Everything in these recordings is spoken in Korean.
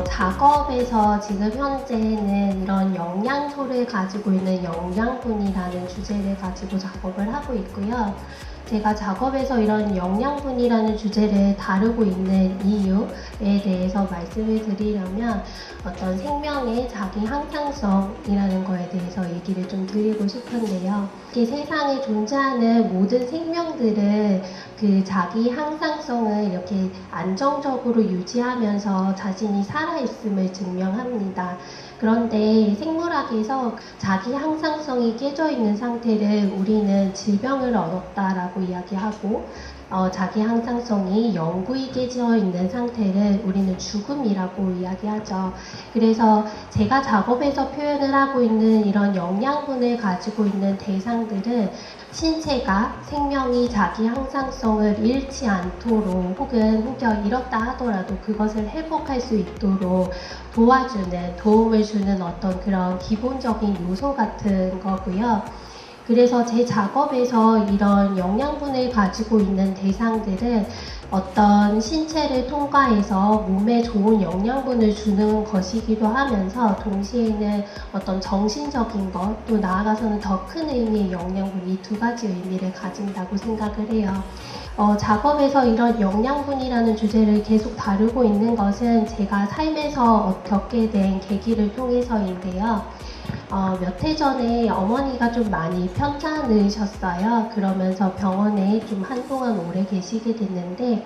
작업에서 지금 현재는 이런 영양소를 가지고 있는 영양분이라는 주제를 가지고 작업을 하고 있고요. 제가 작업에서 이런 영양분이라는 주제를 다루고 있는 이유에 대해서 말씀을 드리려면 어떤 생명의 자기 향상성이라는 거에 대해서 얘기를 좀 드리고 싶은데요. 이 세상에 존재하는 모든 생명들은 그 자기 향상성을 이렇게 안정적으로 유지하면서 자신이 살아있음을 증명합니다. 그런데 생물학에서 자기 향상성이 깨져 있는 상태를 우리는 질병을 얻었다라고 이야기하고 자기 향상성이 영구히 깨져 있는 상태를 우리는 죽음이라고 이야기하죠. 그래서 제가 작업에서 표현을 하고 있는 이런 영양분을 가지고 있는 대상들은 신체가 생명이 자기 향상성을 잃지 않도록 혹은 잃었다 하더라도 그것을 회복할 수 있도록 도와주는, 도움을 주는 어떤 그런 기본적인 요소 같은 거고요. 그래서 제 작업에서 이런 영양분을 가지고 있는 대상들은 어떤 신체를 통과해서 몸에 좋은 영양분을 주는 것이기도 하면서 동시에는 어떤 정신적인 것, 또 나아가서는 더 큰 의미의 영양분, 이 두 가지 의미를 가진다고 생각을 해요. 작업에서 이런 영양분이라는 주제를 계속 다루고 있는 것은 제가 삶에서 겪게 된 계기를 통해서인데요. 몇 해 전에 어머니가 좀 많이 편찮으셨어요. 그러면서 병원에 좀 한동안 오래 계시게 됐는데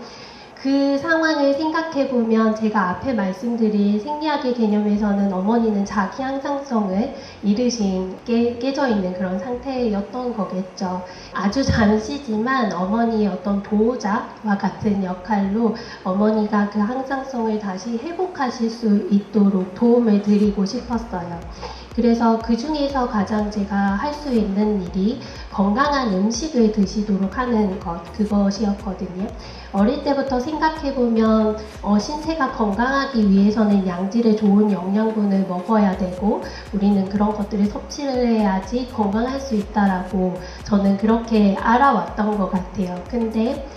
그 상황을 생각해보면 제가 앞에 말씀드린 생리학의 개념에서는 어머니는 자기 향상성을 잃으신 깨져 있는 그런 상태였던 거겠죠. 아주 잠시지만 어머니의 어떤 보호자와 같은 역할로 어머니가 그 향상성을 다시 회복하실 수 있도록 도움을 드리고 싶었어요. 그래서 그 중에서 가장 제가 할 수 있는 일이 건강한 음식을 드시도록 하는 것, 그것이었거든요. 어릴 때부터 생각해보면 신체가 건강하기 위해서는 양질의 좋은 영양분을 먹어야 되고 우리는 그런 것들을 섭취를 해야지 건강할 수 있다라고 저는 그렇게 알아왔던 것 같아요. 근데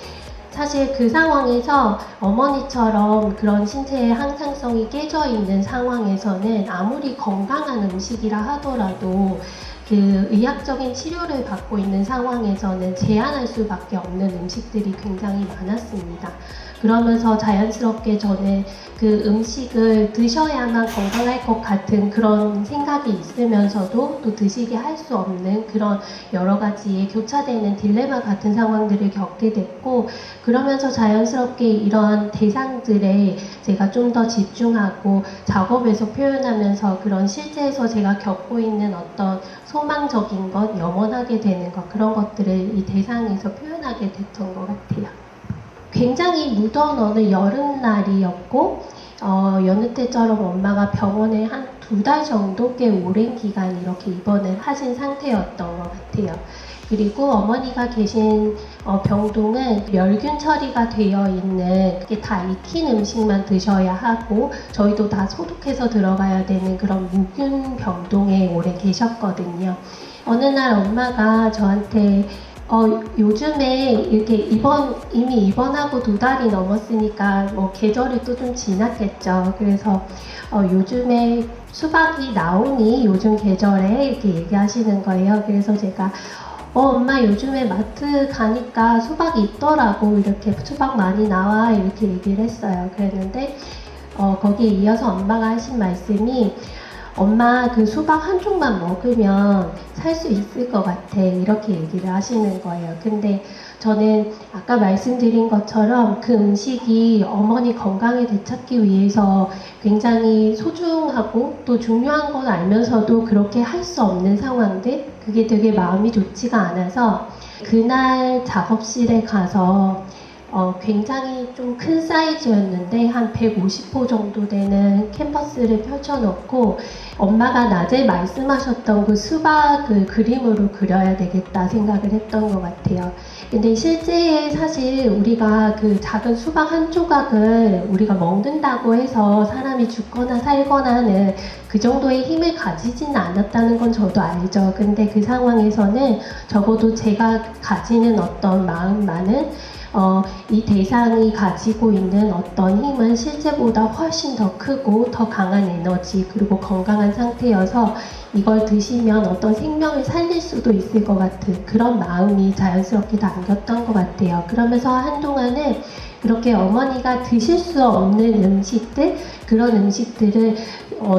사실 그 상황에서 어머니처럼 그런 신체의 항상성이 깨져 있는 상황에서는 아무리 건강한 음식이라 하더라도 그 의학적인 치료를 받고 있는 상황에서는 제한할 수밖에 없는 음식들이 굉장히 많았습니다. 그러면서 자연스럽게 저는 그 음식을 드셔야만 건강할 것 같은 그런 생각이 있으면서도 또 드시게 할 수 없는 그런 여러 가지의 교차되는 딜레마 같은 상황들을 겪게 됐고, 그러면서 자연스럽게 이러한 대상들에 제가 좀 더 집중하고 작업에서 표현하면서 그런 실제에서 제가 겪고 있는 어떤 소망적인 것, 염원하게 되는 것, 그런 것들을 이 대상에서 표현하게 됐던 것 같아요. 굉장히 무더운 어느 여름날이었고 여느 때처럼 엄마가 병원에 한 2달 정도 꽤 오랜 기간 이렇게 입원을 하신 상태였던 것 같아요. 그리고 어머니가 계신 병동은 멸균 처리가 되어 있는 그게 다 익힌 음식만 드셔야 하고 저희도 다 소독해서 들어가야 되는 그런 무균 병동에 오래 계셨거든요. 어느 날 엄마가 저한테 요즘에 이렇게 이미 입원하고 2달이 넘었으니까 계절이 또 좀 지났겠죠. 그래서 요즘에 수박이 나오니 요즘 계절에 이렇게 얘기하시는 거예요. 그래서 제가 엄마 요즘에 마트 가니까 수박이 있더라고, 이렇게 수박 많이 나와, 이렇게 얘기를 했어요. 그랬는데 거기에 이어서 엄마가 하신 말씀이 엄마 그 수박 한 쪽만 먹으면 살 수 있을 것 같아. 이렇게 얘기를 하시는 거예요. 근데 저는 아까 말씀드린 것처럼 그 음식이 어머니 건강을 되찾기 위해서 굉장히 소중하고 또 중요한 건 알면서도 그렇게 할 수 없는 상황들, 그게 되게 마음이 좋지가 않아서 그날 작업실에 가서 굉장히 좀 큰 사이즈였는데 한 150호 정도 되는 캔버스를 펼쳐놓고 엄마가 낮에 말씀하셨던 그 수박을 그림으로 그려야 되겠다 생각을 했던 것 같아요. 근데 실제 사실 우리가 그 작은 수박 한 조각을 우리가 먹는다고 해서 사람이 죽거나 살거나 하는 그 정도의 힘을 가지지는 않았다는 건 저도 알죠. 근데 그 상황에서는 적어도 제가 가지는 어떤 마음만은 이 대상이 가지고 있는 어떤 힘은 실제보다 훨씬 더 크고 더 강한 에너지 그리고 건강한 상태여서 이걸 드시면 어떤 생명을 살릴 수도 있을 것 같은 그런 마음이 자연스럽게 담겼던 것 같아요. 그러면서 한동안은 그렇게 어머니가 드실 수 없는 음식들, 그런 음식들을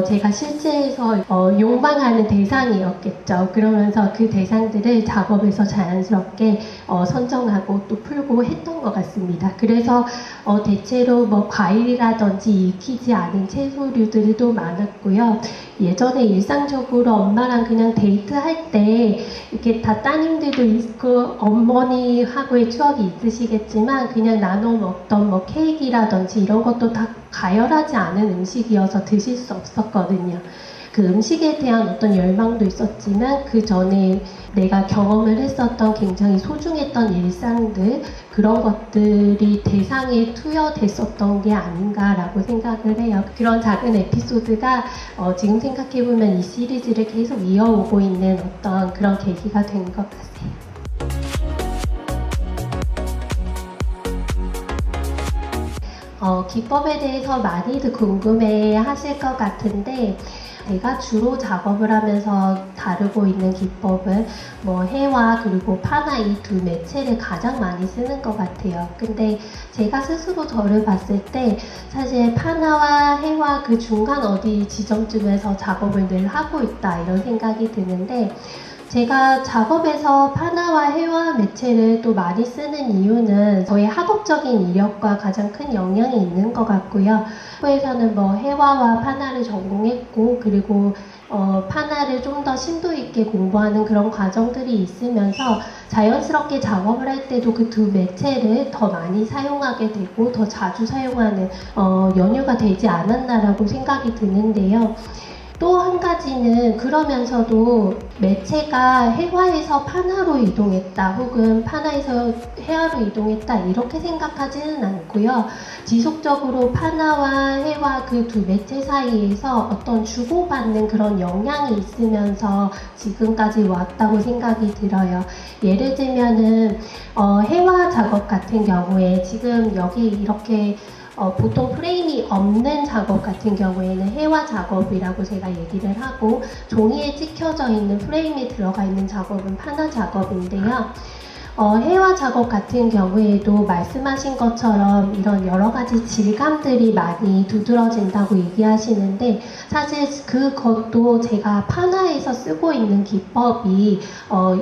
제가 실제에서 욕망하는 대상이었겠죠. 그러면서 그 대상들을 작업에서 자연스럽게 선정하고 또 풀고 했던 것 같습니다. 그래서 대체로 뭐 과일이라든지 익히지 않은 채소류들도 많았고요. 예전에 일상적으로 엄마랑 그냥 데이트할 때 이렇게 다 따님들도 있고 어머니하고의 추억이 있으시겠지만 그냥 나눠 먹던 뭐 케이크라든지 이런 것도 다 가열하지 않은 음식이어서 드실 수 없었거든요. 그 음식에 대한 어떤 열망도 있었지만 그 전에 내가 경험을 했었던 굉장히 소중했던 일상들 그런 것들이 대상에 투여됐었던 게 아닌가라고 생각을 해요. 그런 작은 에피소드가 지금 생각해보면 이 시리즈를 계속 이어오고 있는 어떤 그런 계기가 된 것 같아요. 기법에 대해서 많이들 궁금해 하실 것 같은데 제가 주로 작업을 하면서 다루고 있는 기법은 뭐 해와 그리고 파나 이 두 매체를 가장 많이 쓰는 것 같아요. 근데 제가 스스로 저를 봤을 때 사실 파나와 해와 그 중간 어디 지점쯤에서 작업을 늘 하고 있다 이런 생각이 드는데 제가 작업에서 파나와 해와 매체를 또 많이 쓰는 이유는 저의 학업적인 이력과 가장 큰 영향이 있는 것 같고요. 학교에서는 뭐 해와와 파나를 전공했고 그리고 파나를 좀 더 심도 있게 공부하는 그런 과정들이 있으면서 자연스럽게 작업을 할 때도 그 두 매체를 더 많이 사용하게 되고 더 자주 사용하는 연유가 되지 않았나라고 생각이 드는데요. 또 한 가지는 그러면서도 매체가 해화에서 파나로 이동했다 혹은 파나에서 해화로 이동했다 이렇게 생각하지는 않고요. 지속적으로 파나와 해화 그 두 매체 사이에서 어떤 주고받는 그런 영향이 있으면서 지금까지 왔다고 생각이 들어요. 예를 들면은 해화 작업 같은 경우에 지금 여기 이렇게 보통 프레임이 없는 작업 같은 경우에는 해와 작업이라고 제가 얘기를 하고 종이에 찍혀져 있는 프레임이 들어가 있는 작업은 파나 작업인데요. 해와 작업 같은 경우에도 말씀하신 것처럼 이런 여러 가지 질감들이 많이 두드러진다고 얘기하시는데 사실 그것도 제가 파나에서 쓰고 있는 기법이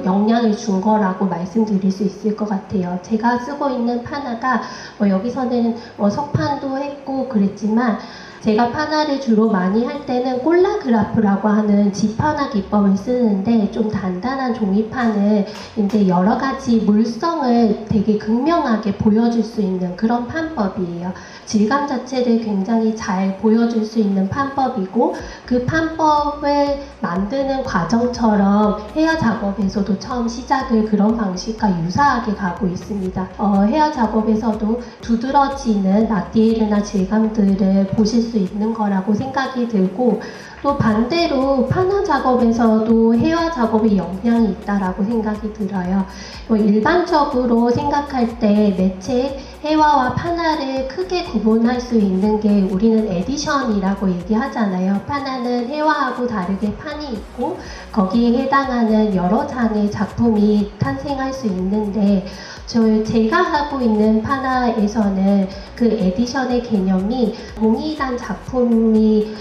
영향을 준 거라고 말씀드릴 수 있을 것 같아요. 제가 쓰고 있는 파나가 여기서는 석판도 했고 그랬지만 제가 파나를 주로 많이 할 때는 콜라그라프라고 하는 지파나 기법을 쓰는데 좀 단단한 종이판을 이제 여러 가지 물성을 되게 극명하게 보여줄 수 있는 그런 판법이에요. 질감 자체를 굉장히 잘 보여줄 수 있는 판법이고 그 판법을 만드는 과정처럼 헤어 작업에서도 처음 시작을 그런 방식과 유사하게 가고 있습니다. 헤어 작업에서도 두드러지는 라디에르나 질감들을 보실 수 있는 거라고 생각이 들고 또 반대로 파나 작업에서도 해와 작업에 영향이 있다라고 생각이 들어요. 일반적으로 생각할 때 매체 해와와 파나를 크게 구분할 수 있는 게 우리는 에디션이라고 얘기하잖아요. 파나는 해와하고 다르게 판이 있고 거기에 해당하는 여러 장의 작품이 탄생할 수 있는데 제가 하고 있는 파나에서는 그 에디션의 개념이 동일한 작품이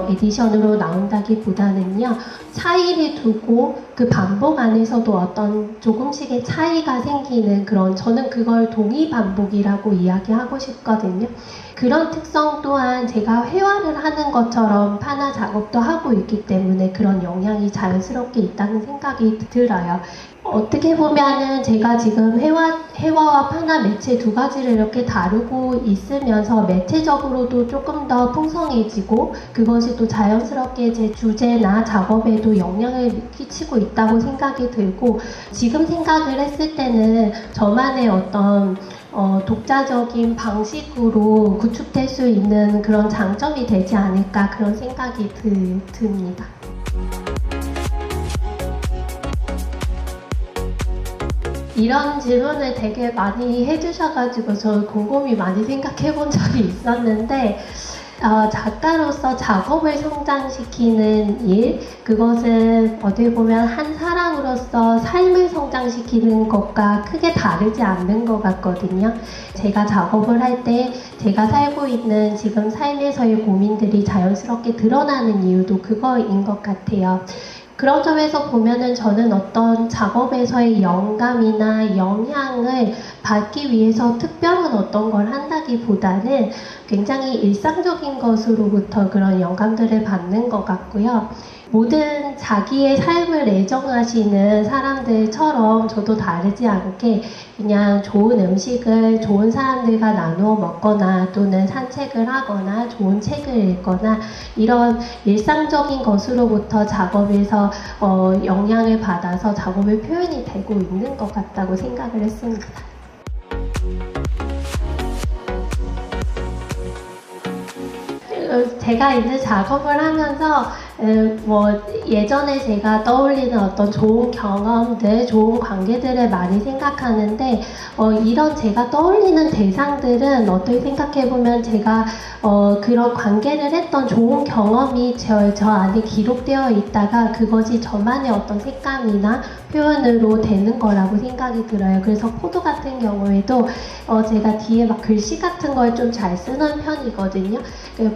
에디션으로 결과로 나온다기보다는요, 차이를 두고 그 반복 안에서도 어떤 조금씩의 차이가 생기는 그런, 저는 그걸 동의 반복이라고 이야기하고 싶거든요. 그런 특성 또한 제가 회화를 하는 것처럼 파나 작업도 하고 있기 때문에 그런 영향이 자연스럽게 있다는 생각이 들어요. 어떻게 보면은 제가 지금 회화와 파나 매체 두 가지를 이렇게 다루고 있으면서 매체적으로도 조금 더 풍성해지고 그것이 또 자연스럽게 제 주제나 작업에도 영향을 끼치고 있다고 생각이 들고, 지금 생각을 했을 때는 저만의 어떤 독자적인 방식으로 구축될 수 있는 그런 장점이 되지 않을까, 그런 생각이 듭니다. 이런 질문을 되게 많이 해주셔가지고 저 곰곰이 많이 생각해 본 적이 있었는데, 작가로서 작업을 성장시키는 일, 그것은 어떻게 보면 한 사람으로서 삶을 성장시키는 것과 크게 다르지 않는 것 같거든요. 제가 작업을 할 때 제가 살고 있는 지금 삶에서의 고민들이 자연스럽게 드러나는 이유도 그거인 것 같아요. 그런 점에서 보면은 저는 어떤 작업에서의 영감이나 영향을 받기 위해서 특별한 어떤 걸 한다기보다는 굉장히 일상적인 것으로부터 그런 영감들을 받는 것 같고요. 모든 자기의 삶을 애정하시는 사람들처럼 저도 다르지 않게 그냥 좋은 음식을 좋은 사람들과 나누어 먹거나 또는 산책을 하거나 좋은 책을 읽거나 이런 일상적인 것으로부터 작업에서 영향을 받아서 작업의 표현이 되고 있는 것 같다고 생각을 했습니다. 제가 이제 작업을 하면서 예전에 제가 떠올리는 어떤 좋은 경험들, 좋은 관계들을 많이 생각하는데, 이런 제가 떠올리는 대상들은 어떻게 생각해보면 제가 그런 관계를 했던 좋은 경험이 저 안에 기록되어 있다가 그것이 저만의 어떤 색감이나 표현으로 되는 거라고 생각이 들어요. 그래서 포도 같은 경우에도 제가 뒤에 막 글씨 같은 걸 좀 잘 쓰는 편이거든요.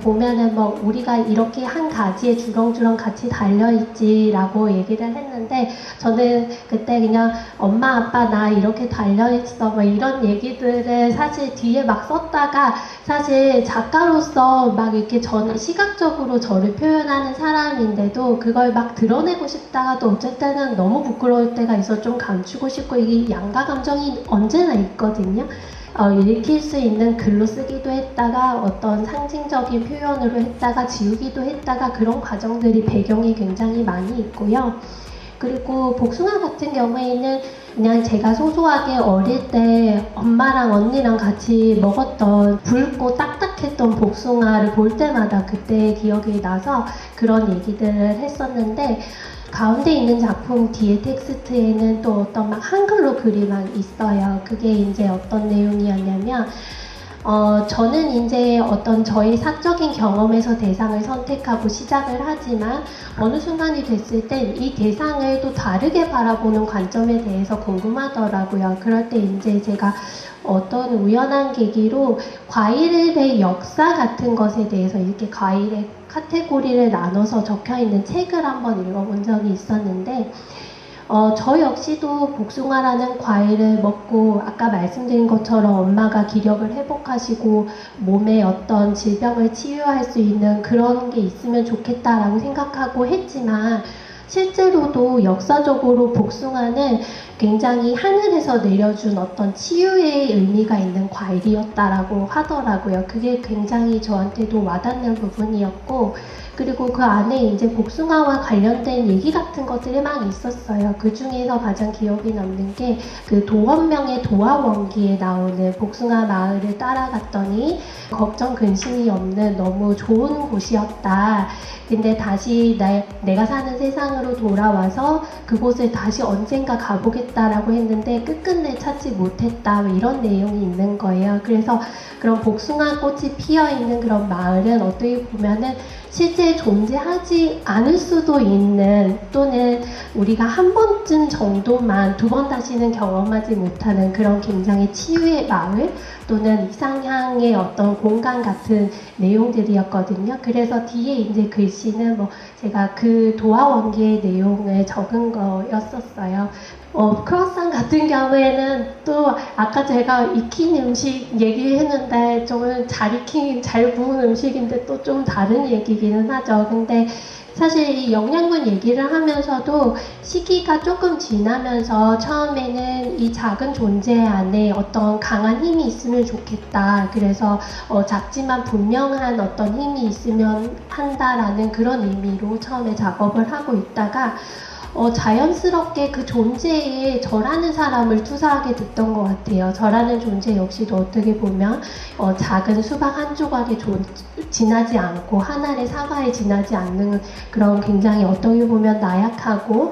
보면은 뭐 우리가 이렇게 한 가지에 주렁주렁 같이 달려있지라고 얘기를 했는데, 저는 그때 그냥 엄마 아빠 나 이렇게 달려있어 뭐 이런 얘기들을 사실 뒤에 막 썼다가, 사실 작가로서 막 이렇게 저는 시각적으로 저를 표현하는 사람인데도 그걸 막 드러내고 싶다가도 어쨌든 너무 부끄러울 때가 있어 좀 감추고 싶고, 이게 양가 감정이 언제나 있거든요. 읽힐 수 있는 글로 쓰기도 했다가 어떤 상징적인 표현으로 했다가 지우기도 했다가, 그런 과정들이 배경에 굉장히 많이 있고요. 그리고 복숭아 같은 경우에는 그냥 제가 소소하게 어릴 때 엄마랑 언니랑 같이 먹었던 붉고 딱딱했던 복숭아를 볼 때마다 그때의 기억이 나서 그런 얘기들을 했었는데, 가운데 있는 작품 뒤에 텍스트에는 또 어떤 막 한글로 글이 막 있어요. 그게 이제 어떤 내용이었냐면, 저는 이제 어떤 저의 사적인 경험에서 대상을 선택하고 시작을 하지만 어느 순간이 됐을 땐 이 대상을 또 다르게 바라보는 관점에 대해서 궁금하더라고요. 그럴 때 이제 제가 어떤 우연한 계기로 과일의 역사 같은 것에 대해서 이렇게 과일의 카테고리를 나눠서 적혀있는 책을 한번 읽어본 적이 있었는데, 저 역시도 복숭아라는 과일을 먹고 아까 말씀드린 것처럼 엄마가 기력을 회복하시고 몸에 어떤 질병을 치유할 수 있는 그런 게 있으면 좋겠다라고 생각하고 했지만, 실제로도 역사적으로 복숭아는 굉장히 하늘에서 내려준 어떤 치유의 의미가 있는 과일이었다라고 하더라고요. 그게 굉장히 저한테도 와닿는 부분이었고, 그리고 그 안에 이제 복숭아와 관련된 얘기 같은 것들이 막 있었어요. 그 중에서 가장 기억이 남는 게 그 도원명의 도화원기에 나오는 복숭아 마을을 따라갔더니 걱정 근심이 없는 너무 좋은 곳이었다. 근데 다시 내가 사는 세상으로 돌아와서 그곳을 다시 언젠가 가보겠다라고 했는데 끝끝내 찾지 못했다, 이런 내용이 있는 거예요. 그래서 그런 복숭아 꽃이 피어있는 그런 마을은 어떻게 보면은 실제 존재하지 않을 수도 있는, 또는 우리가 한 번쯤 정도만 두 번 다시는 경험하지 못하는 그런 굉장히 치유의 마을 또는 이상향의 어떤 공간 같은 내용들이었거든요. 그래서 뒤에 이제 글씨는 뭐 제가 그 도화원기의 내용을 적은 거였었어요. 크로아상 같은 경우에는 또 아까 제가 익힌 음식 얘기했는데 좀 잘 익힌, 잘 구운 음식인데 또 좀 다른 얘기기는 하죠. 근데 사실 이 영양분 얘기를 하면서도 시기가 조금 지나면서 처음에는 이 작은 존재 안에 어떤 강한 힘이 있으면 좋겠다. 그래서 작지만 분명한 어떤 힘이 있으면 한다라는 그런 의미로 처음에 작업을 하고 있다가 자연스럽게 그 존재에 저라는 사람을 투사하게 됐던 것 같아요. 저라는 존재 역시도 어떻게 보면 작은 수박 한 조각에 지나지 않고 한 알의 사과에 지나지 않는 그런 굉장히 어떻게 보면 나약하고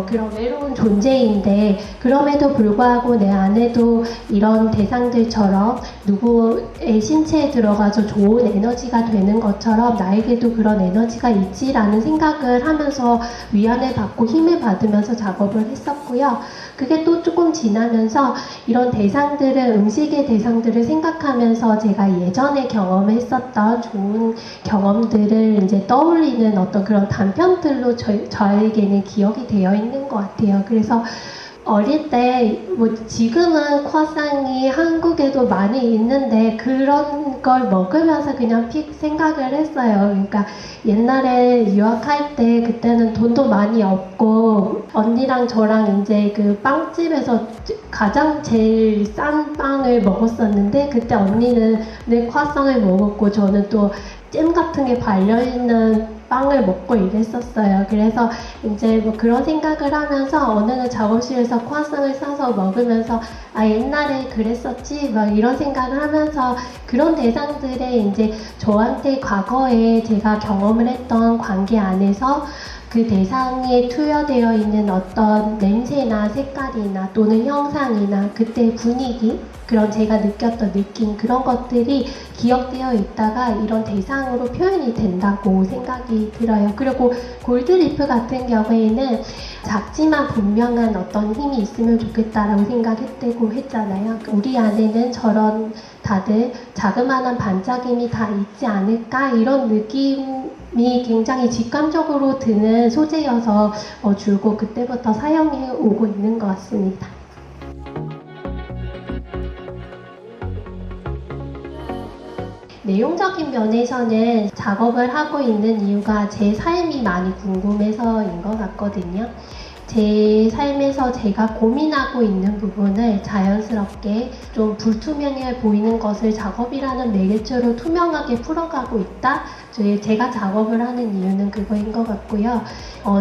그런 외로운 존재인데, 그럼에도 불구하고 내 안에도 이런 대상들처럼 누구의 신체에 들어가서 좋은 에너지가 되는 것처럼 나에게도 그런 에너지가 있지라는 생각을 하면서 위안을 받고 힘을 받으면서 작업을 했었고요. 그게 또 조금 지나면서 이런 대상들을, 음식의 대상들을 생각하면서 제가 예전에 경험했었던 좋은 경험들을 이제 떠올리는 어떤 그런 단편들로 저에게는 기억이 되어 있는 것 같아요. 그래서 어릴 때, 지금은 croissant이 한국에도 많이 있는데 그런 걸 먹으면서 그냥 픽 생각을 했어요. 그러니까 옛날에 유학할 때 그때는 돈도 많이 없고 언니랑 저랑 이제 그 빵집에서 가장 제일 싼 빵을 먹었었는데, 그때 언니는 croissant을 먹었고 저는 또 잼 같은 게 발려있는 빵을 먹고 이랬었어요. 그래서 이제 뭐 그런 생각을 하면서 어느 날 작업실에서 croissant을 싸서 먹으면서 옛날에 그랬었지 막 이런 생각을 하면서 그런 대상들의 이제 저한테 과거에 제가 경험을 했던 관계 안에서 그 대상에 투여되어 있는 어떤 냄새나 색깔이나 또는 형상이나 그때 분위기, 그런 제가 느꼈던 느낌, 그런 것들이 기억되어 있다가 이런 대상으로 표현이 된다고 생각이 들어요. 그리고 골드리프 같은 경우에는 작지만 분명한 어떤 힘이 있으면 좋겠다라고 생각했다고 했잖아요. 우리 안에는 저런 다들 자그마한 반짝임이 다 있지 않을까, 이런 느낌이 굉장히 직감적으로 드는 소재여서 줄곧 그때부터 사용해 오고 있는 것 같습니다. 내용적인 면에서는 작업을 하고 있는 이유가 제 삶이 많이 궁금해서인 것 같거든요. 제 삶에서 제가 고민하고 있는 부분을 자연스럽게 좀 불투명해 보이는 것을 작업이라는 매개체로 투명하게 풀어가고 있다. 제가 작업을 하는 이유는 그거인 것 같고요.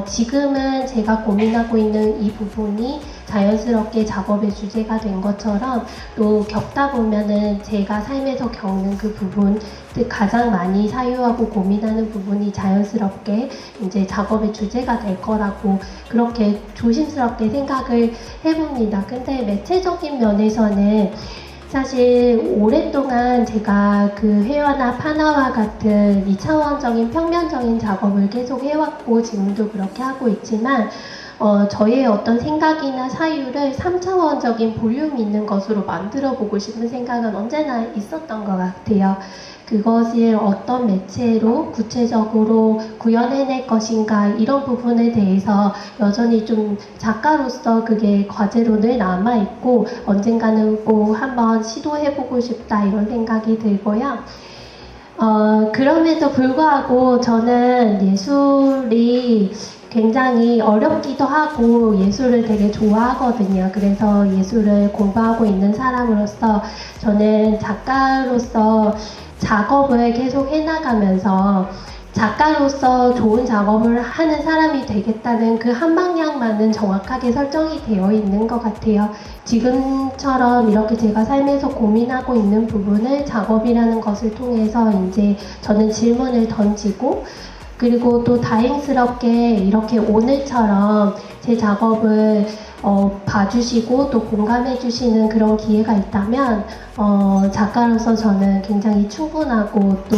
지금은 제가 고민하고 있는 이 부분이 자연스럽게 작업의 주제가 된 것처럼 또 겪다 보면은 제가 삶에서 겪는 그 부분, 가장 많이 사유하고 고민하는 부분이 자연스럽게 이제 작업의 주제가 될 거라고 그렇게 조심스럽게 생각을 해봅니다. 근데 매체적인 면에서는 사실 오랫동안 제가 그 회화나 판화와 같은 2차원적인 평면적인 작업을 계속 해왔고 지금도 그렇게 하고 있지만 저의 어떤 생각이나 사유를 3차원적인 볼륨 있는 것으로 만들어 보고 싶은 생각은 언제나 있었던 것 같아요. 그것을 어떤 매체로 구체적으로 구현해낼 것인가, 이런 부분에 대해서 여전히 좀 작가로서 그게 과제로 늘 남아있고 언젠가는 꼭 한번 시도해보고 싶다, 이런 생각이 들고요. 그럼에도 불구하고 저는 예술이 굉장히 어렵기도 하고 예술을 되게 좋아하거든요. 그래서 예술을 공부하고 있는 사람으로서 저는 작가로서 작업을 계속 해나가면서 작가로서 좋은 작업을 하는 사람이 되겠다는 그 한 방향만은 정확하게 설정이 되어 있는 것 같아요. 지금처럼 이렇게 제가 삶에서 고민하고 있는 부분을 작업이라는 것을 통해서 이제 저는 질문을 던지고, 그리고 또 다행스럽게 이렇게 오늘처럼 제 작업을 봐주시고 또 공감해주시는 그런 기회가 있다면 작가로서 저는 굉장히 충분하고 또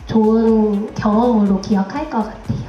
좋은 경험으로 기억할 것 같아요.